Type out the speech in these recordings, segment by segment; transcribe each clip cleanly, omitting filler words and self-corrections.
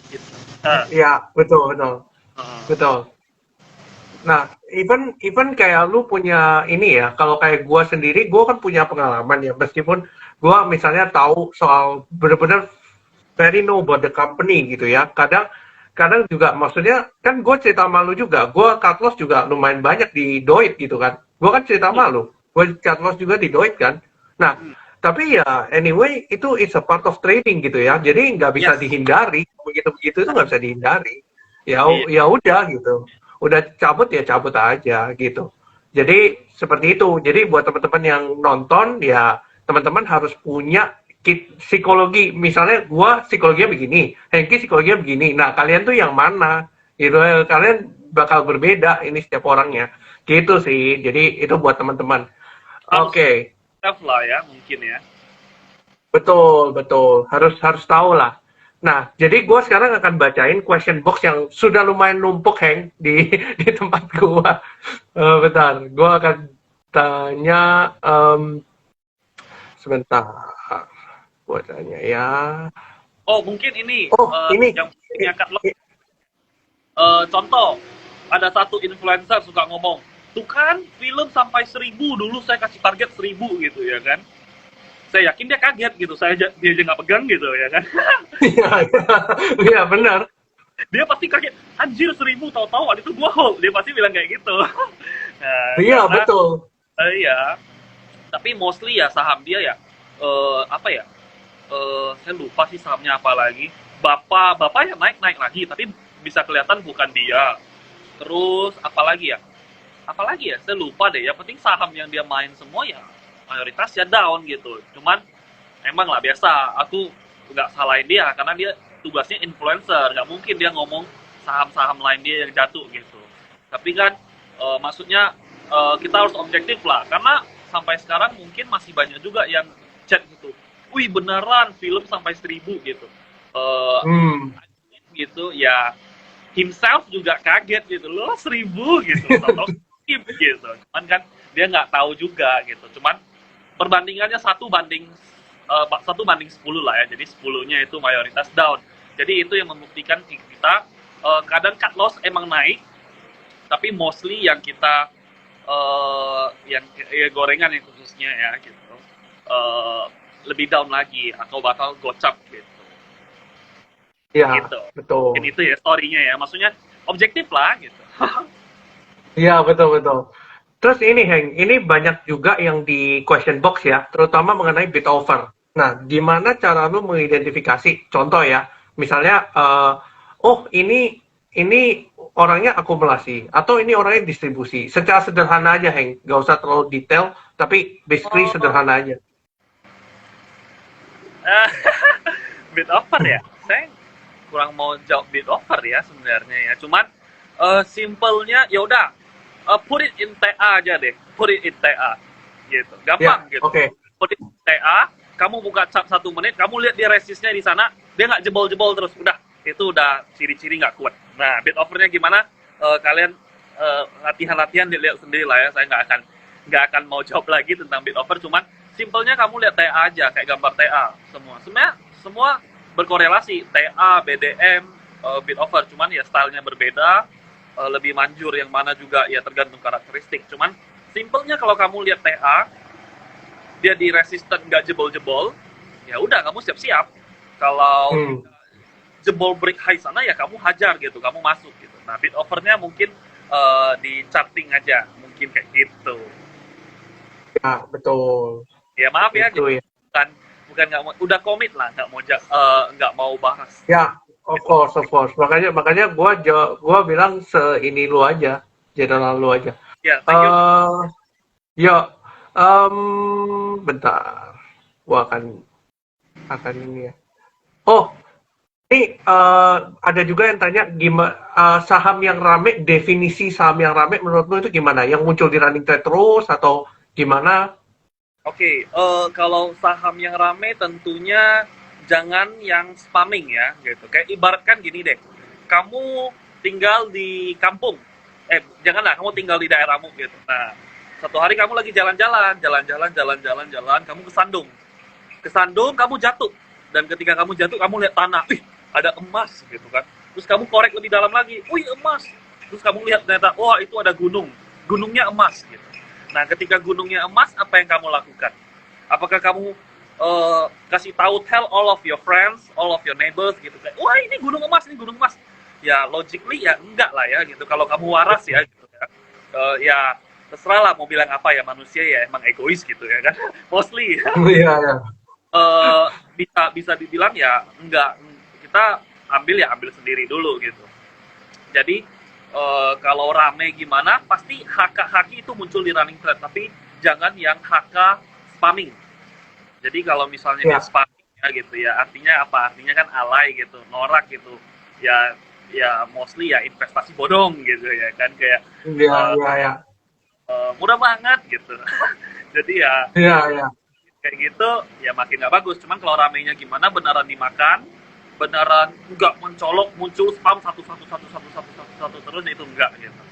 gitu. Iya, betul, betul, Uh, betul. Nah, even even kayak lu punya ini ya, kalau kayak gua sendiri, gua kan punya pengalaman ya, meskipun gua misalnya tahu soal bener-bener very know about the company gitu ya. Kadang kadang juga maksudnya kan gue cerita malu juga, gue cut loss juga lumayan banyak di Doit gitu kan. Gue kan cerita betul. malu, gue cut loss juga di Doit kan. Nah, Hmm. tapi ya anyway itu is a part of trading gitu ya. Jadi nggak bisa Yes. dihindari, begitu-begitu itu nggak bisa dihindari. Ya Iya. ya udah gitu. Udah cabut ya cabut aja gitu. Jadi seperti itu. Jadi buat teman-teman yang nonton ya teman-teman harus punya psikologi. Misalnya gua psikologinya begini, Hengki psikologinya begini. Nah, kalian tuh yang mana? Gitu. Kalian bakal berbeda ini setiap orangnya. Gitu sih. Jadi itu buat teman-teman. Harus Oke. self lah ya mungkin ya. Betul, betul. Harus harus tahu lah. Nah, jadi gue sekarang akan bacain question box yang sudah lumayan numpuk, Heng, di di tempat gue. Bentar, gue akan tanya sebentar. Gue tanya ya. Oh mungkin ini Oh, ini. yang punya Kak contoh, ada satu influencer suka ngomong, tuh kan film sampai 1.000 dulu saya kasih target 1.000 gitu ya kan. Saya yakin dia kaget gitu, dia aja nggak pegang gitu ya kan. Iya, iya benar. Dia pasti kaget, anjir 1.000 tahu-tahu waktu itu gua hold, dia pasti bilang kayak gitu. Nah, Iya, karena betul. iya, tapi mostly ya saham dia ya, apa ya, saya lupa sih sahamnya apa lagi. Bapak ya naik-naik lagi, tapi bisa kelihatan bukan dia. Terus apalagi ya? Apalagi ya? Saya lupa deh. Yang penting saham yang dia main semua ya mayoritas ya down gitu. Cuman emang lah biasa. Aku nggak salahin dia karena dia tugasnya influencer. Nggak mungkin dia ngomong saham-saham lain dia yang jatuh gitu. Tapi kan maksudnya kita harus objektif lah. Karena sampai sekarang mungkin masih banyak juga yang chat gitu. Wih beneran film sampai 1.000 gitu. Eh, Hmm. gitu ya himself juga kaget gitu loh 1.000 gitu tahu-tahu skip gitu cuman kan dia nggak tahu juga gitu cuman perbandingannya 1 banding 10 lah ya jadi 10-nya itu mayoritas down jadi itu yang membuktikan kita kadang cut loss emang naik tapi mostly yang kita yang ya, gorengan yang khususnya ya gitu eh, lebih down lagi atau bakal gocap gitu Iya, gitu mungkin betul. itu ya story-nya ya maksudnya objektif lah gitu. Iya, betul, betul. Terus ini, Heng, ini banyak juga yang di question box ya, terutama mengenai bid offer. Nah, gimana cara lu mengidentifikasi? Contoh ya, misalnya, oh ini orangnya akumulasi, atau ini orangnya distribusi. Secara sederhana aja, Heng. Gak usah terlalu detail, tapi basically Oh, sederhana aja. eh, bid offer ya saya kurang mau jawab bid offer ya sebenarnya ya cuman simpelnya ya udah put it in TA aja deh put it in TA gitu Ya, gampang gitu oke. put it in TA kamu buka cap 1 menit kamu lihat dia resistnya di sana dia nggak jebol-jebol terus udah itu udah ciri-ciri nggak kuat nah bid offernya gimana kalian latihan-latihan dilihat sendiri lah ya saya nggak akan mau jawab lagi tentang bid offer cuman simpelnya kamu lihat TA aja kayak gambar TA semua sebenarnya semua berkorelasi TA BDM bid offer cuman ya stylenya berbeda lebih manjur yang mana juga ya tergantung karakteristik cuman simpelnya kalau kamu lihat TA dia di resisten nggak jebol-jebol ya udah kamu siap-siap kalau Hmm, jebol break high sana ya kamu hajar gitu kamu masuk gitu nah bid offernya mungkin di charting aja mungkin kayak gitu ya, betul. ya maaf ya Itu ya. bukan bukan nggak mau udah komit lah nggak mau bahas Ya, of course, of course. Makanya makanya gua bilang seini lu aja, general lu aja. ya thank you Eh, ya, bentar. Gua akan ini ya. Oh, ini ada juga yang tanya gimana saham yang rame, definisi saham yang rame menurut lu itu gimana? Yang muncul di running trade terus atau gimana? Oke, kalau saham yang rame tentunya jangan yang spamming ya, gitu. Kayak ibaratkan gini deh, kamu tinggal di kampung, janganlah kamu tinggal di daerahmu gitu. Nah, satu hari kamu lagi jalan-jalan, kamu kesandung, kamu jatuh, dan ketika kamu jatuh, kamu lihat tanah, ih, ada emas gitu kan. Terus kamu korek lebih dalam lagi, wih emas. Terus kamu lihat ternyata, wah itu ada gunung, gunungnya emas gitu. Nah ketika gunungnya emas, apa yang kamu lakukan? Apakah kamu kasih tahu, tell all of your friends, all of your neighbors gitu kan, wah ini gunung emas, ini gunung emas? Ya logically ya enggak lah ya gitu. Kalau kamu waras ya gitu ya, ya terserah lah mau bilang apa ya, manusia ya emang egois gitu ya kan, mostly ya. Iya, iya. Bisa bisa dibilang ya enggak, kita ambil sendiri dulu gitu. Jadi kalau rame gimana pasti haki itu muncul di running thread, tapi jangan yang HK spamming. Jadi kalau misalnya dia Ya, spamming ya gitu ya, artinya apa? Artinya kan alay gitu, norak gitu. Ya ya mostly ya investasi bodong gitu ya kan, kayak iya, uh, iya, iya. murah banget gitu. Jadi ya Iya, iya. kayak gitu ya makin nggak bagus. Cuman kalau ramenya gimana, beneran dimakan, beneran nggak mencolok muncul spam satu terus, itu enggak gitu.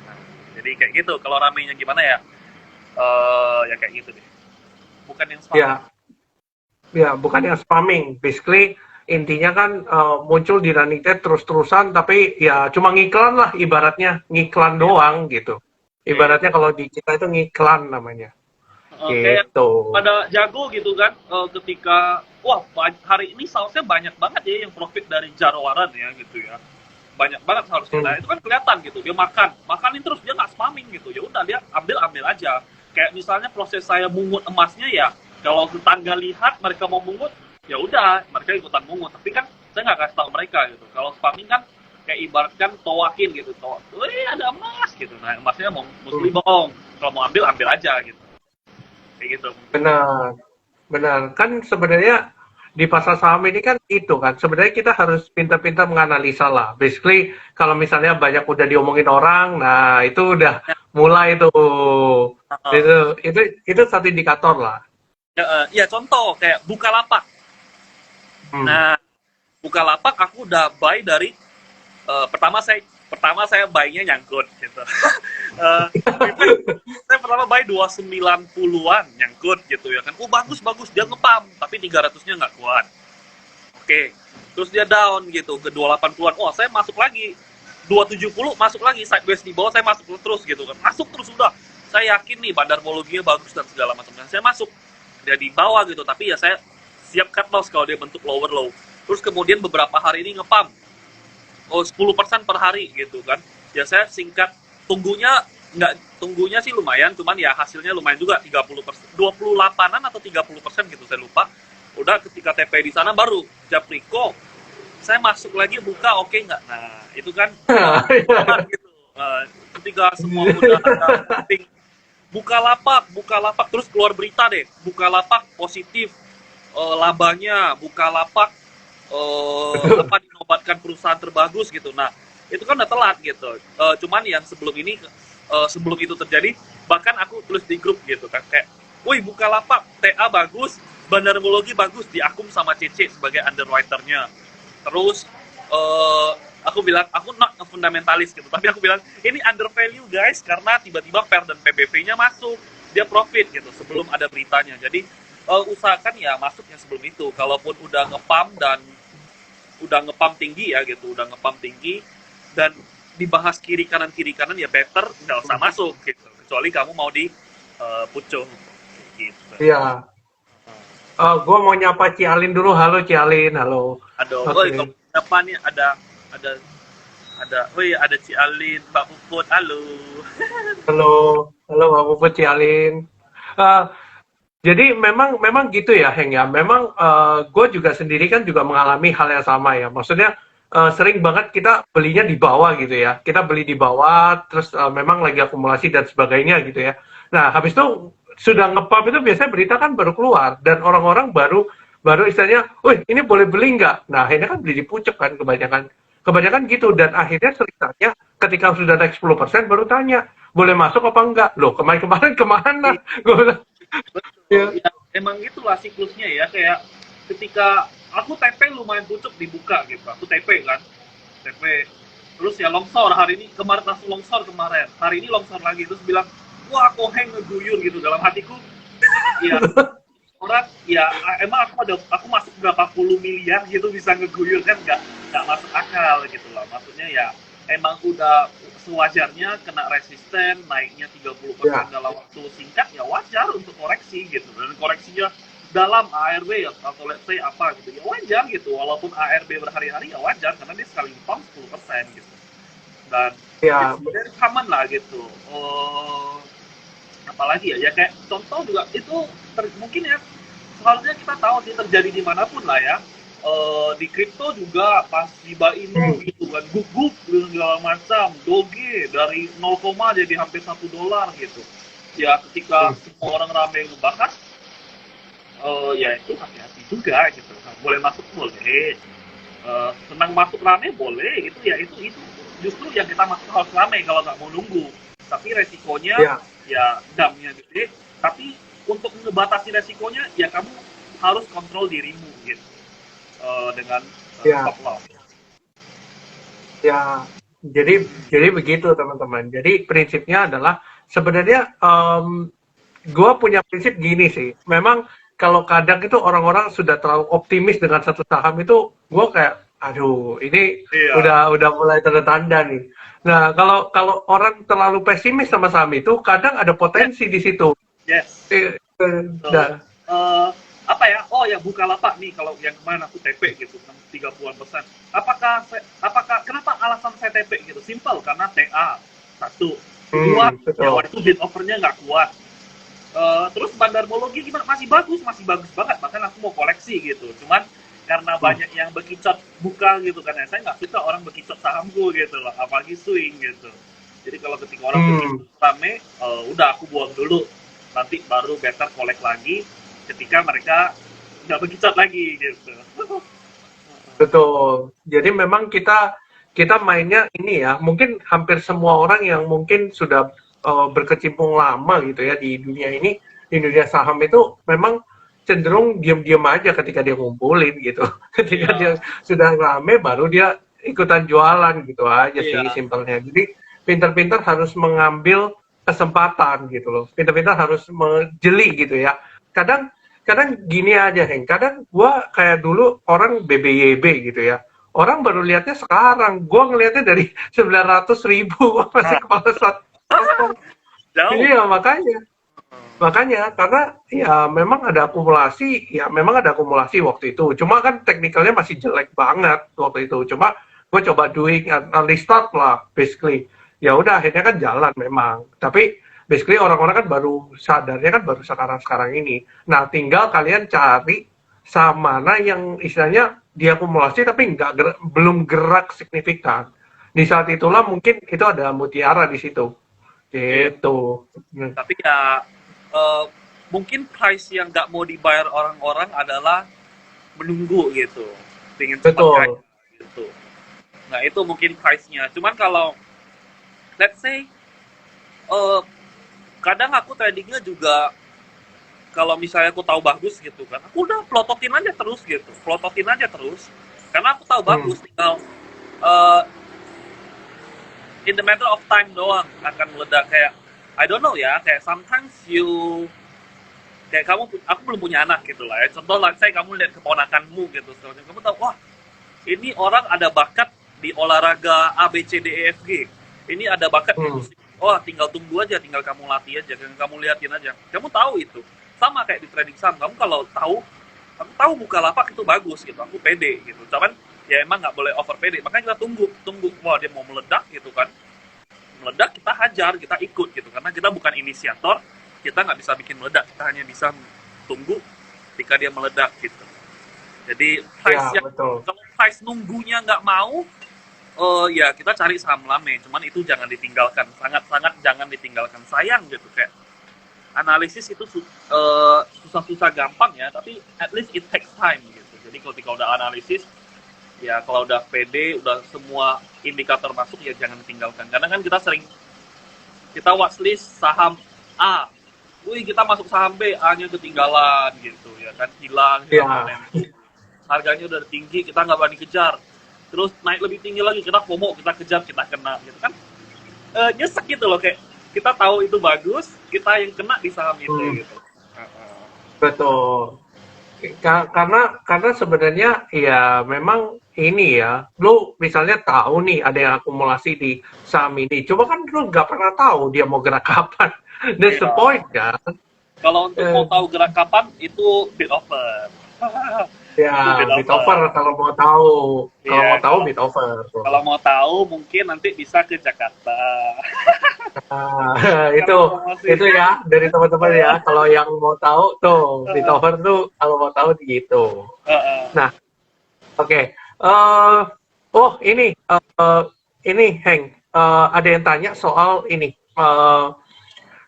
Nah, jadi kayak gitu kalau ramenya gimana ya, ya kayak gitu deh, bukan yang spam. Ya, ya, bukan yang spamming. Basically, intinya kan muncul di running thread terus-terusan, tapi ya cuma ngiklan lah, ibaratnya ngiklan Ya, doang gitu. kayak Ibaratnya kalau di kita itu ngiklan namanya. kayak Gitu. pada jago gitu kan, ketika wah hari ini sausnya banyak banget ya yang profit dari Jarowaran ya gitu ya, banyak banget harusnya. Nah Hmm. itu kan kelihatan gitu, dia makanin terus, dia nggak spamming gitu, ya udah dia ambil aja. Kayak misalnya proses saya mungut emasnya ya, kalau tetangga lihat mereka mau mungut, ya udah mereka ikutan mungut, tapi kan saya nggak kasih tahu mereka gitu. Kalau spamming kan kayak ibaratkan toakin gitu, ada emas gitu, nah emasnya mau mesti Hmm. bohong, kalau mau ambil aja gitu, kayak gitu. Benar, benar. Kan sebenarnya di pasar saham ini kan itu kan. Sebenarnya kita harus pintar-pintar menganalisa lah. Basically, kalau misalnya banyak udah diomongin orang, nah itu udah Ya, mulai tuh. uh, Itu satu indikator lah. ya contoh kayak Bukalapak. Hmm. Nah Bukalapak aku udah buy dari pertama saya buy-nya nyangkut gitu. Eh, saya pertama buy 290-an nyangkut gitu ya kan. Bagus bagus, dia ngepam tapi 300-nya nggak kuat. Oke. Terus dia down gitu ke 280-an. Oh, saya masuk lagi. 270 masuk lagi, sideways di bawah saya masuk terus gitu kan. Masuk terus udah. Saya yakin nih bandarmologinya bagus dan segala macam. Saya masuk. Dia di bawah gitu, tapi ya saya siap cut loss kalau dia bentuk lower low. Terus kemudian beberapa hari ini ngepam, 10% per hari gitu kan. Ya saya singkat, tunggunya sih lumayan, cuman ya hasilnya lumayan juga, 30%, 28-an atau 30% gitu saya lupa. Udah ketika TP di sana baru Japriko saya masuk lagi, buka oke nggak. Nah itu kan gitu. Ketika semua udah ada ping, buka lapak terus keluar berita deh, buka lapak positif, labanya, buka lapak apa dinobatkan perusahaan terbagus gitu. Nah itu kan udah telat gitu. Cuman yang sebelum itu terjadi, bahkan aku tulis di grup gitu kan, kayak woi Bukalapak TA bagus, bandarmologi bagus, diakum sama CC sebagai underwriternya. Terus aku bilang aku not a fundamentalis gitu, tapi aku bilang ini under value guys, karena tiba-tiba PER dan PBV-nya masuk, dia profit gitu sebelum ada beritanya. Jadi usahakan ya masuknya sebelum itu. Kalaupun udah ngepam tinggi ya gitu, udah ngepam tinggi dan dibahas kiri kanan ya better nggak usah masuk gitu, kecuali kamu mau di pucung gitu. Iya. Gue mau nyapa Cialin dulu. Halo Cialin, halo. Aduh, woi kalau Oke. depan nih ada woi ada Cialin, Mbak Puput, halo. Halo, halo Mbak Puput Cialin. Eh, jadi memang gitu ya, Heng ya. Memang gue juga sendiri kan juga mengalami hal yang sama ya. Maksudnya sering banget kita belinya di bawah gitu ya. Kita beli di bawah, terus memang lagi akumulasi dan sebagainya gitu ya. Nah, habis itu sudah ngepump itu biasanya berita kan baru keluar dan orang-orang baru baru istilahnya, wih ini boleh beli nggak? Nah, akhirnya kan beli di pucuk kan kebanyakan. Kebanyakan gitu dan akhirnya ceritanya ketika sudah naik 10% baru tanya, boleh masuk apa enggak? Loh, kemarin-kemarin kemana? Gue bilang, Betul, ya. ya emang itulah siklusnya ya, kayak ketika aku TP lumayan pucuk dibuka gitu, aku TP kan, TP, terus ya longsor hari ini, kemarin langsung longsor kemarin, hari ini longsor lagi, terus bilang, wah Koheng ngeguyur gitu, dalam hatiku, ya orang, ya emang aku masuk berapa puluh miliar gitu bisa ngeguyur kan, enggak, nggak masuk akal gitu lah. Maksudnya ya emang udah sewajarnya kena resisten naiknya 30% Ya, dalam waktu singkat, ya wajar untuk koreksi gitu. Dan koreksinya dalam ARB ya, atau let's say apa gitu, ya wajar gitu. Walaupun ARB berhari-hari, ya wajar karena dia sekali pump 10% gitu. Dan ya, it's very common lah gitu. Apalagi ya kayak contoh juga itu mungkin ya seharusnya kita tahu sih terjadi dimanapun lah ya. Di kripto juga pas Shiba Inu hmm, gitu kan gugup dengan segala macam, Doge dari 0, jadi hampir $1 gitu. Ya ketika hmm. semua orang ramai ngebahas, ya itu hati-hati juga gitu. Nah, boleh masuk boleh, senang masuk rame boleh, itu justru yang kita masuk harus rame kalau nggak mau nunggu. Tapi resikonya Ya, ya damnya gede. Tapi untuk ngebatasi resikonya ya kamu harus kontrol dirimu gitu, dengan ya, stop loss. ya. Jadi begitu teman-teman. Jadi prinsipnya adalah sebenarnya gue punya prinsip gini sih. Memang kalau kadang itu orang-orang sudah terlalu optimis dengan satu saham itu, gue kayak, aduh, ini Iya, udah mulai tanda-tanda nih. Nah, kalau kalau orang terlalu pesimis sama saham itu, kadang ada yes, potensi di situ. yes. So, Nah, apa ya? Oh ya Bukalapak nih kalau yang kemarin aku TP gitu 30-an%. Apakah kenapa alasan saya TP gitu? Simple karena TA satu, kedua ya betul. waktu itu bid offernya nggak kuat. Terus bandarmologi gimana? Masih bagus banget. Bahkan aku mau koleksi gitu. Cuman karena Hmm, banyak yang bekicot buka gitu kan ya, saya nggak suka orang bekicot sahamku gitu loh, apalagi swing gitu. Jadi kalau ketika orang bekicot hmm. rame, udah aku buang dulu, nanti baru better collect lagi ketika mereka nggak bekicot lagi gitu. Betul. Jadi memang kita kita mainnya ini ya, mungkin hampir semua orang yang mungkin sudah berkecimpung lama gitu ya di dunia ini, di dunia saham itu memang cenderung diam-diam aja ketika dia ngumpulin gitu. Ketika dia Iya, sudah rame baru dia ikutan jualan gitu aja sih iya, simpelnya. Jadi pintar-pintar harus mengambil kesempatan gitu loh. Pintar-pintar harus menjeli gitu ya. Kadang kadang gini aja Heng, kadang gua kayak dulu orang BBYB gitu ya, orang baru lihatnya sekarang, gua ngelihatnya dari 900.000 gua masih kepala kosong. jauh. Iya makanya makanya karena ya memang ada akumulasi, ya memang ada akumulasi waktu itu, cuma kan teknikalnya masih jelek banget waktu itu, cuma gue coba doing restart lah basically, ya udah akhirnya kan jalan memang, tapi basically orang-orang kan baru sadarnya kan baru sekarang-sekarang ini. Nah tinggal kalian cari saham mana yang istilahnya diakumulasi tapi belum gerak signifikan, di saat itulah mungkin itu ada mutiara di situ Iya. gitu. Tapi ya eh, mungkin price yang nggak mau dibayar orang-orang adalah menunggu gitu, pengen cepat kaya Betul. gitu. Nah itu mungkin price-nya. Cuman kalau let's say eh, kadang aku tradingnya juga kalau misalnya aku tahu bagus gitu kan, aku udah plototin aja terus gitu, plototin aja terus. Karena aku tahu Hmm. bagus, tinggal eh, in the matter of time doang akan meledak kayak I don't know ya, kayak sometimes you kayak aku belum punya anak gitu lah ya. Contoh lah, saya kamu lihat keponakanmu gitu, kamu tahu wah ini orang ada bakat di olahraga A B C D E F G, ini ada bakat di Hmm. musik, oh tinggal tunggu aja, tinggal kamu latih aja, tinggal kamu liatin aja, kamu tahu itu. Sama kayak di trading saham, kamu kalau tahu, aku tahu Bukalapak itu bagus gitu, aku pede gitu, cuman ya emang nggak boleh over pede, makanya kita tunggu tunggu wah dia mau meledak gitu kan, meledak kita hajar, kita ikut gitu, karena kita bukan inisiator, kita nggak bisa bikin meledak, kita hanya bisa tunggu ketika dia meledak gitu. Jadi price Ya, yang betul. kalau price nunggunya nggak mau, ya kita cari saham lame, cuman itu jangan ditinggalkan, sangat-sangat jangan ditinggalkan, sayang gitu kayak analisis itu susah-susah gampang ya, tapi at least it takes time gitu. Jadi ketika udah analisis, ya kalau udah PD, udah semua indikator masuk ya jangan ditinggalkan. Karena kan kita sering kita watchlist saham A, wih kita masuk saham B, A-nya ketinggalan gitu ya kan, hilang Ya, momentum, harganya udah tinggi kita nggak berani kejar, terus naik lebih tinggi lagi kita FOMO, kita kejar, kita kena gitu kan. Nyesek gitu loh, kayak kita tahu itu bagus, kita yang kena di saham itu hmm, gitu. betul. Karena sebenarnya ya memang ini ya, lu misalnya tahu nih ada yang akumulasi di saham ini, cuma kan lu nggak pernah tahu dia mau gerak kapan. That's the Iya. point kan. Kalau untuk mau Eh, tahu gerak kapan itu bid offer. Itu ya, bid bid over offer. kalau mau tahu. Kalau mau Iya, tahu kalau bid over. kalau mau tahu mungkin nanti bisa ke Jakarta. Nah, itu Kalau promosi. itu ya dari teman-teman ya. Kalau yang mau tahu tuh bid over tuh kalau mau tahu gitu. Heeh. Nah, oke. Oh ini Heng, ada yang tanya soal ini.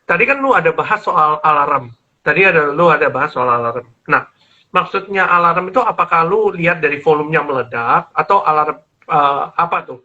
Tadi kan lu ada bahas soal alarm. Lu ada bahas soal alarm. Nah, maksudnya alarm itu apakah lu lihat dari volumenya meledak atau alarm apa tuh?